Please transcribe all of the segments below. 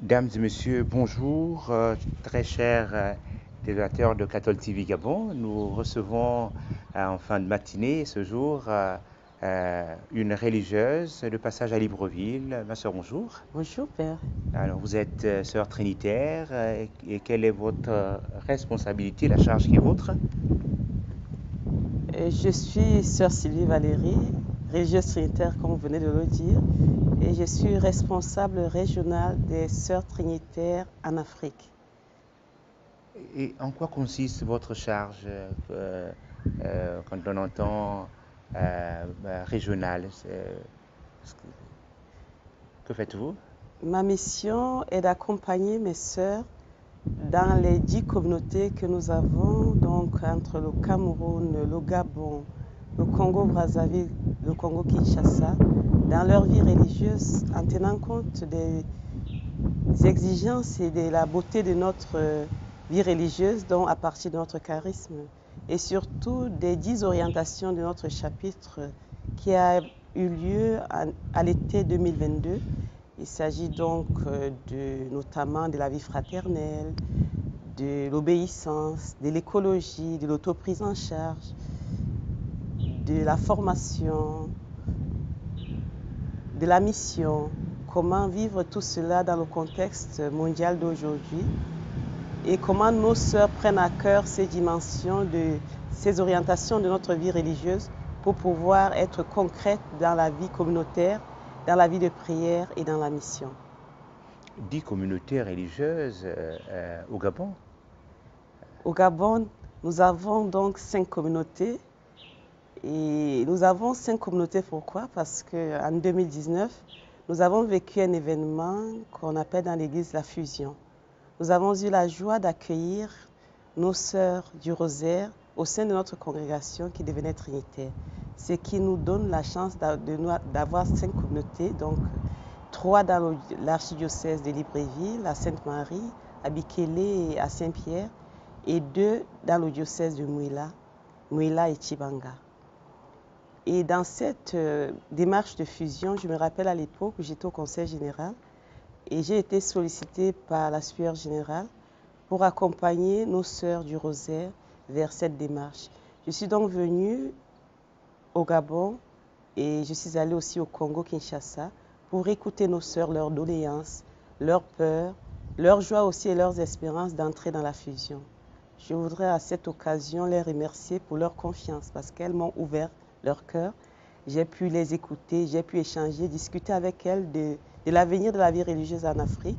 Dames et messieurs, bonjour. Très chers téléspectateurs de Cathol TV Gabon, nous recevons en fin de matinée ce jour une religieuse de passage à Libreville. Ma soeur, bonjour. Bonjour Père. Alors, vous êtes sœur trinitaire et quelle est votre responsabilité, la charge qui est vôtre? Je suis sœur Sylvie Valérie, religieuse trinitaire comme vous venez de le dire, et je suis responsable régionale des sœurs trinitaires en Afrique. Et en quoi consiste votre charge quand on entend régionale? Que faites-vous? Ma mission est d'accompagner mes sœurs dans les 10 communautés que nous avons, donc entre le Cameroun, le Gabon, le Congo-Brazzaville, le Congo-Kinshasa, dans leur vie religieuse, en tenant compte des exigences et de la beauté de notre vie religieuse, dont à partir de notre charisme, et surtout des 10 orientations de notre chapitre qui a eu lieu à l'été 2022. Il s'agit donc notamment de la vie fraternelle, de l'obéissance, de l'écologie, de l'autoprise en charge, de la formation, de la mission, comment vivre tout cela dans le contexte mondial d'aujourd'hui et comment nos sœurs prennent à cœur ces dimensions, ces orientations de notre vie religieuse pour pouvoir être concrètes dans la vie communautaire, dans la vie de prière et dans la mission. 10 communautés religieuses au Gabon. Au Gabon, nous avons donc 5 communautés. Et nous avons 5 communautés, pourquoi? Parce qu'en 2019, nous avons vécu un événement qu'on appelle dans l'Église la fusion. Nous avons eu la joie d'accueillir nos sœurs du rosaire au sein de notre congrégation qui devenait trinitaire. Ce qui nous donne la chance d'avoir 5 communautés, donc 3 dans l'archidiocèse de Libreville, à Sainte-Marie, à Bikélé et à Saint-Pierre, et 2 dans le diocèse de Mouila et Tchibanga. Et dans cette démarche de fusion, je me rappelle à l'époque où j'étais au conseil général et j'ai été sollicitée par la supérieure générale pour accompagner nos sœurs du rosaire vers cette démarche. Je suis donc venue au Gabon et je suis allée aussi au Congo-Kinshasa pour écouter nos sœurs, leurs doléances, leurs peurs, leurs joies aussi et leurs espérances d'entrer dans la fusion. Je voudrais à cette occasion les remercier pour leur confiance parce qu'elles m'ont ouvert leur cœur. J'ai pu les écouter, j'ai pu échanger, discuter avec elles de l'avenir de la vie religieuse en Afrique,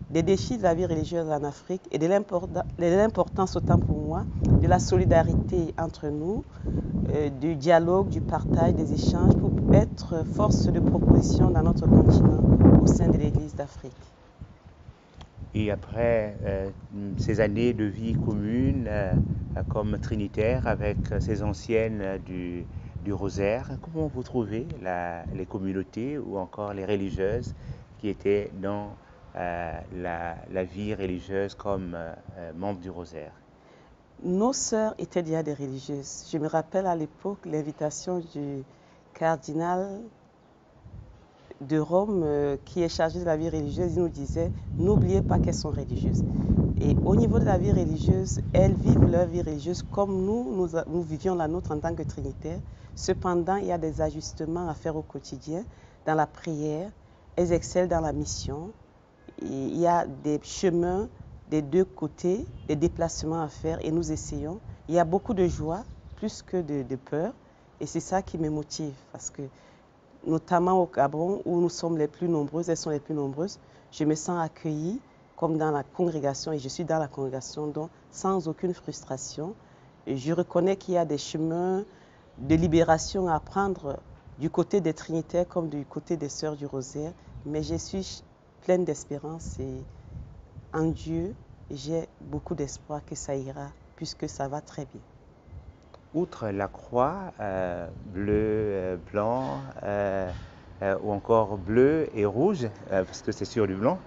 des défis de la vie religieuse en Afrique et de l'importance autant pour moi de la solidarité entre nous, du dialogue, du partage, des échanges pour être force de proposition dans notre continent au sein de l'Église d'Afrique. Et après ces années de vie commune comme trinitaire avec ces anciennes du rosaire, comment vous trouvez les communautés ou encore les religieuses qui étaient dans la vie religieuse comme membres du rosaire? Nos sœurs étaient déjà des religieuses. Je me rappelle à l'époque l'invitation du cardinal de Rome qui est chargé de la vie religieuse. Il nous disait, n'oubliez pas qu'elles sont religieuses. Et au niveau de la vie religieuse, elles vivent leur vie religieuse comme nous vivions la nôtre en tant que trinitaires. Cependant, il y a des ajustements à faire au quotidien dans la prière. Elles excellent dans la mission. Il y a des chemins des deux côtés, des déplacements à faire et nous essayons. Il y a beaucoup de joie, plus que de peur. Et c'est ça qui me motive parce que notamment au Gabon où nous sommes les plus nombreuses, elles sont les plus nombreuses, je me sens accueillie comme dans la congrégation et je suis dans la congrégation donc sans aucune frustration. Et je reconnais qu'il y a des chemins de libération à prendre du côté des trinitaires comme du côté des sœurs du rosaire, mais je suis pleine d'espérance et en Dieu, j'ai beaucoup d'espoir que ça ira puisque ça va très bien. Outre la croix, bleu, blanc, ou encore bleu et rouge, parce que c'est sur du blanc,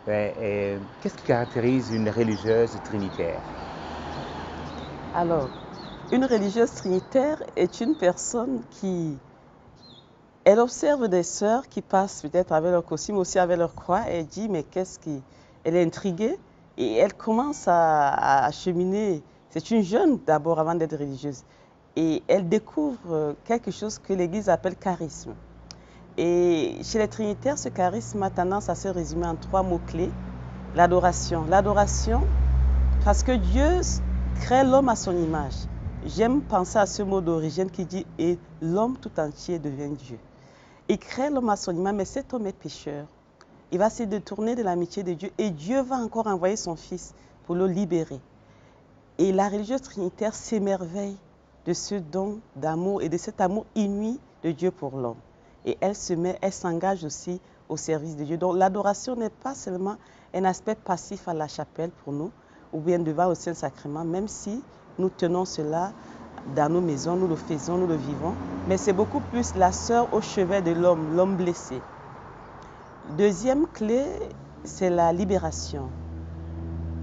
qu'est-ce qui caractérise une religieuse trinitaire? Alors, une religieuse trinitaire est une personne qui Elle observe des sœurs qui passent peut-être avec leur costume, aussi avec leur croix, et elle dit, mais qu'est-ce qui... Elle est intriguée et elle commence à cheminer. C'est une jeune d'abord avant d'être religieuse. Et elle découvre quelque chose que l'Église appelle charisme. Et chez les trinitaires, ce charisme a tendance à se résumer en 3 mots-clés. L'adoration. L'adoration, parce que Dieu crée l'homme à son image. J'aime penser à ce mot d'origine qui dit « et l'homme tout entier devient Dieu ». Il crée l'homme à son image, mais cet homme est pécheur. Il va se détourner de l'amitié de Dieu et Dieu va encore envoyer son Fils pour le libérer. Et la religion trinitaire s'émerveille de ce don d'amour et de cet amour inouï de Dieu pour l'homme. Et elle s'engage aussi au service de Dieu. Donc l'adoration n'est pas seulement un aspect passif à la chapelle pour nous, ou bien devant le Saint-Sacrement, même si nous tenons cela dans nos maisons, nous le faisons, nous le vivons, mais c'est beaucoup plus la sœur au chevet de l'homme, l'homme blessé. Deuxième clé, c'est la libération.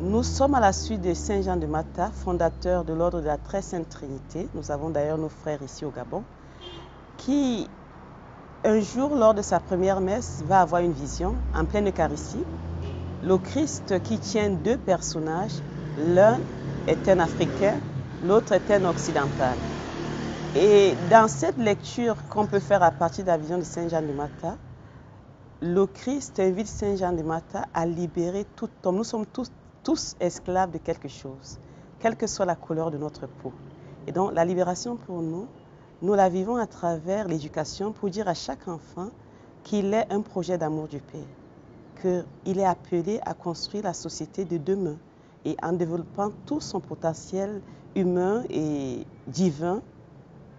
Nous sommes à la suite de Saint Jean de Mata, fondateur de l'ordre de la Très Sainte Trinité. Nous avons d'ailleurs nos frères ici au Gabon, qui un jour, lors de sa première messe, va avoir une vision en pleine Eucharistie. Le Christ qui tient 2 personnages, l'un est un Africain, l'autre est un Occidental. Et dans cette lecture qu'on peut faire à partir de la vision de Saint Jean de Mata, le Christ invite Saint Jean de Mata à libérer tout homme. Nous sommes tous esclaves de quelque chose, quelle que soit la couleur de notre peau. Et donc la libération pour nous, nous la vivons à travers l'éducation pour dire à chaque enfant qu'il est un projet d'amour du Père, qu'il est appelé à construire la société de demain et en développant tout son potentiel humain et divin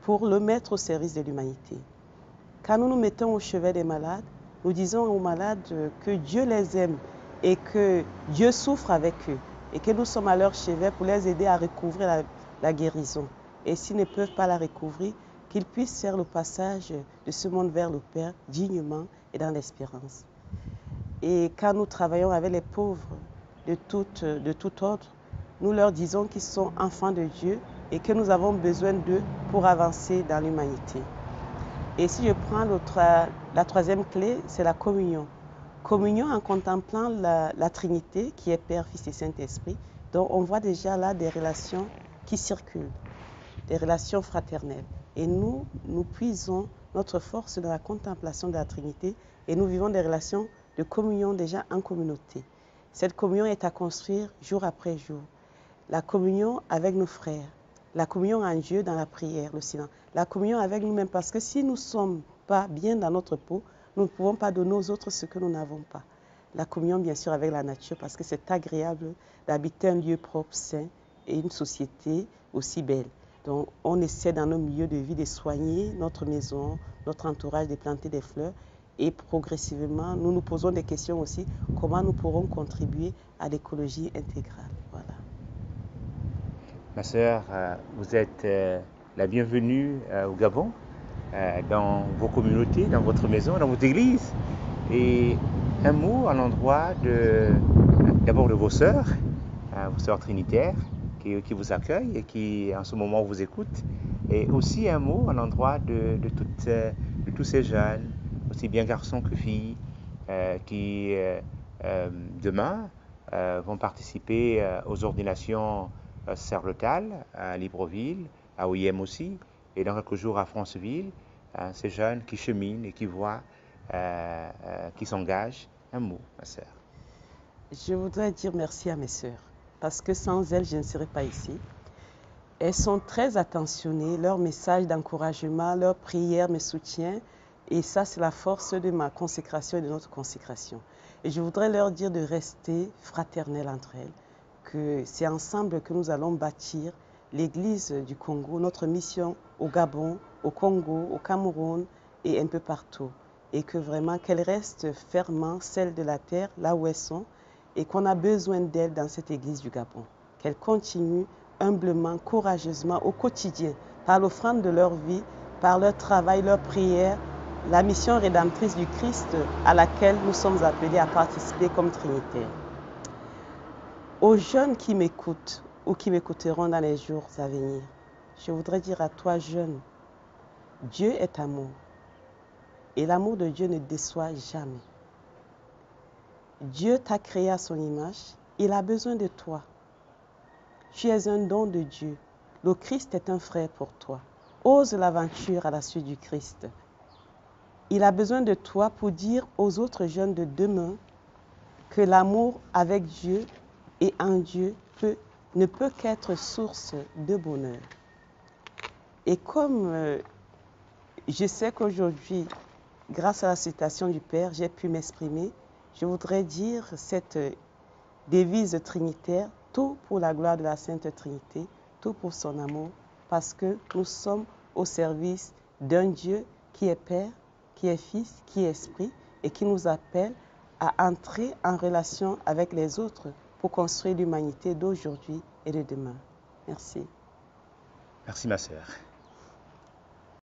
pour le mettre au service de l'humanité. Quand nous nous mettons au chevet des malades, nous disons aux malades que Dieu les aime et que Dieu souffre avec eux et que nous sommes à leur chevet pour les aider à recouvrir la guérison. Et s'ils ne peuvent pas la recouvrir, qu'ils puissent faire le passage de ce monde vers le Père dignement et dans l'espérance. Et quand nous travaillons avec les pauvres de tout ordre, nous leur disons qu'ils sont enfants de Dieu et que nous avons besoin d'eux pour avancer dans l'humanité. Et si je prends la troisième clé, c'est la communion. Communion en contemplant la Trinité qui est Père, Fils et Saint-Esprit. Donc on voit déjà là des relations qui circulent, des relations fraternelles. Et nous puisons notre force dans la contemplation de la Trinité et nous vivons des relations de communion déjà en communauté. Cette communion est à construire jour après jour. La communion avec nos frères, la communion en Dieu dans la prière, le silence, la communion avec nous-mêmes, parce que si nous ne sommes pas bien dans notre peau, nous ne pouvons pas donner aux autres ce que nous n'avons pas. La communion, bien sûr, avec la nature, parce que c'est agréable d'habiter un lieu propre, sain et une société aussi belle. Donc, on essaie dans nos milieux de vie de soigner notre maison, notre entourage, de planter des fleurs. Et progressivement, nous nous posons des questions aussi, comment nous pourrons contribuer à l'écologie intégrale. Voilà. Ma sœur, vous êtes la bienvenue au Gabon, dans vos communautés, dans votre maison, dans votre église. Et un mot à l'endroit d'abord de vos sœurs trinitaires qui vous accueillent et qui en ce moment vous écoutent. Et aussi un mot à l'endroit de tous ces jeunes, aussi bien garçons que filles, qui demain vont participer aux ordinations sacerdotales à Libreville, à OIM aussi, et dans quelques jours à Franceville. Ces jeunes qui cheminent et qui voient, qui s'engagent. Un mot, ma sœur. Je voudrais dire merci à mes sœurs, parce que sans elles, je ne serais pas ici. Elles sont très attentionnées, leurs messages d'encouragement, leurs prières me soutiennent, et ça, c'est la force de ma consécration et de notre consécration. Et je voudrais leur dire de rester fraternelles entre elles, que c'est ensemble que nous allons bâtir l'Église du Congo, notre mission au Gabon, au Congo, au Cameroun et un peu partout. Et que vraiment qu'elles restent fermement celles de la terre, là où elles sont, et qu'on a besoin d'elles dans cette Église du Gabon. Qu'elles continuent humblement, courageusement, au quotidien, par l'offrande de leur vie, par leur travail, leur prière, la mission rédemptrice du Christ à laquelle nous sommes appelés à participer comme trinitaires. Aux jeunes qui m'écoutent ou qui m'écouteront dans les jours à venir, je voudrais dire à toi, jeune, Dieu est amour. Et l'amour de Dieu ne déçoit jamais. Dieu t'a créé à son image. Il a besoin de toi. Tu es un don de Dieu. Le Christ est un frère pour toi. Ose l'aventure à la suite du Christ. Il a besoin de toi pour dire aux autres jeunes de demain que l'amour avec Dieu et en Dieu ne peut qu'être source de bonheur. Et comme je sais qu'aujourd'hui, grâce à la citation du Père, j'ai pu m'exprimer, je voudrais dire cette devise trinitaire, tout pour la gloire de la Sainte Trinité, tout pour son amour, parce que nous sommes au service d'un Dieu qui est Père, qui est Fils, qui est Esprit, et qui nous appelle à entrer en relation avec les autres pour construire l'humanité d'aujourd'hui et de demain. Merci. Merci ma sœur.